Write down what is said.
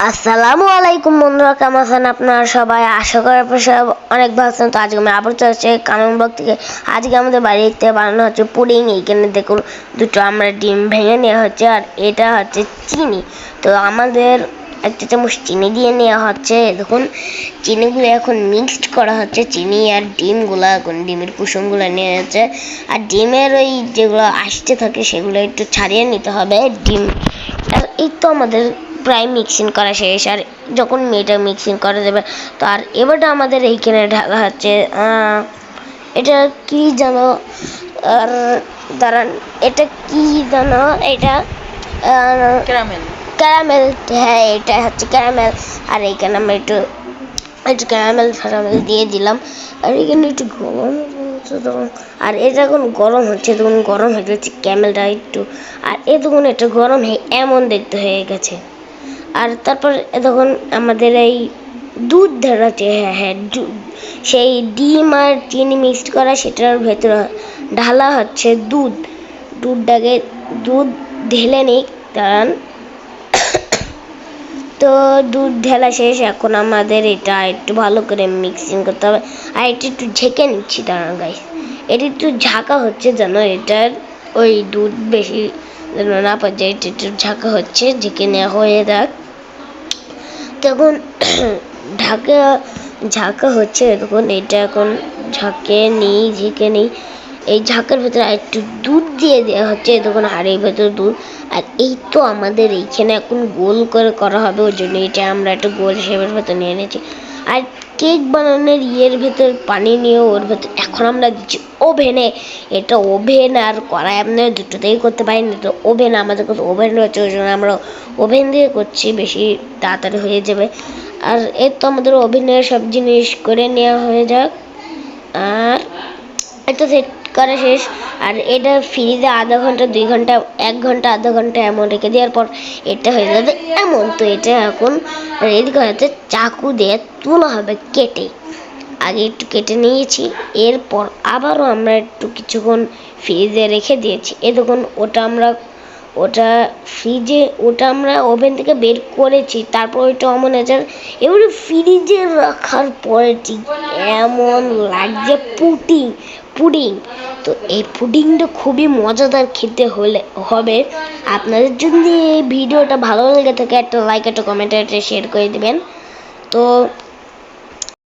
আসসালামু আলাইকুম বন্ধুরা, কেমন আছেন আপনারা সবাই? আশা করি আপনারা সবাই অনেক ভালো আছেন। তো আজকে আমি আবার চলে আসছি কানন ব্লগ থেকে। আজকে আমাদের বাড়িতে বানানো হচ্ছে পুডিং। এইখানে দেখুন দুটো আমরা ডিম ভেঙে নেওয়া হচ্ছে, আর এটা হচ্ছে চিনি। তো আমাদের একটা চামচ চিনি দিয়ে নেওয়া হচ্ছে। দেখুন চিনিগুলো এখন মিক্সড করা হচ্ছে, চিনি আর ডিমগুলো। এখন ডিমের কুসুমগুলো নেওয়া হচ্ছে, আর ডিমের ওই যেগুলো আসতে থাকে সেগুলো একটু ছাড়িয়ে নিতে হবে ডিম। আর এই তো আমাদের প্রায় মিক্সিং করা শেষ। আর যখন মেয়েটা মিক্সিং করে দেবে, তো আর এবারটা আমাদের এইখানে ঢাকা হচ্ছে এটা কি জানো, আর দাঁড়ান, এটা কি জানো, এটা ক্যারামেল। ক্যারামেল। হ্যাঁ, এটা হচ্ছে ক্যারামেল। আর এইখানে আমরা একটু একটু ক্যারামেল ফ্যারামেল দিয়ে দিলাম। আর এখানে একটু গরম, আর এটা এখন গরম হচ্ছে, তখন গরম হয়ে যাচ্ছে ক্যামেলটা একটু। আর এ তখন এটা গরম হয়ে এমন দেখতে হয়ে গেছে। আর তারপর তখন আমাদের এই দুধ ধরাচ্ছে, হ্যাঁ সেই ডিম আর চিনি মিক্সড করা, সেটার ভেতরে ঢালা হচ্ছে দুধ ঢেলে নিই। কারণ তো দুধ ঢেলা শেষ। এখন আমাদের এটা একটু ভালো করে মিক্সিং করতে হবে। আর এটা একটু ঝেঁকে নিচ্ছি, দাঁড়ান গাইস, এটা একটু ঝাঁকা হচ্ছে যেন এটার ওই দুধ বেশি যেন না পাওয়া যায়। এটা একটু ঝাঁকা হচ্ছে, ঝেঁকে নেওয়া হয়ে যাক। তখন ঝাঁকা হচ্ছে, তখন এটা এখন ঝেঁকে নিই। এই ঝাঁকার ভেতরে একটু দুধ দিয়ে দেওয়া হচ্ছে, তখন হাঁড়ির ভেতর দুধ। আর এই তো আমাদের এইখানে এখন গোল করে করা হবে, ওই জন্য এটা আমরা একটা গোল শেপের ভেতর নিয়ে নিয়েছি। আর কেক বানানোর ইয়ের ভেতর পানি নিয়ে ওর ভেতর এখন আমরা দিচ্ছি ওভেনে। এটা ওভেন আর কড়াই আপনারা দুটোতেই করতে পারেন, তো ওভেন আমাদের কাছে ওভেন রয়েছে, ওই জন্য আমরা ওভেন দিয়ে করছি, বেশি তাড়াতাড়ি হয়ে যাবে। আর এর তো আমাদের ওভেনের সব জিনিস করে নেওয়া হয়ে যাক। আর এটা সেট করা শেষ। আর এটা ফ্রিজে আধা ঘন্টা 2 ঘন্টা 1 ঘন্টা আধা ঘন্টা এমন রেখে দেওয়ার পর এটা হয়ে যাবে এমন। তো এটা এখন রেডি করা হচ্ছে, চাকু দিয়ে তোলা হবে কেটে। আগে একটু কেটে নিয়েছি, এরপর আবারও আমরা একটু কিছুক্ষণ ফ্রিজে রেখে দিয়েছি। এ দেখুন ওটা আমরা ওভেন থেকে বের করেছি, তারপর ওইটা অমন আছে। এবারে ফ্রিজে রাখার পরে ঠিক এমন লাগছে পুডিং। তো এই পুডিংটা খুবই মজাদার খেতে হবে। আপনাদের যদি এই ভিডিওটা ভালো লেগে থাকে, একটা লাইক, একটা কমেন্ট, একটা শেয়ার করে দিবেন। তো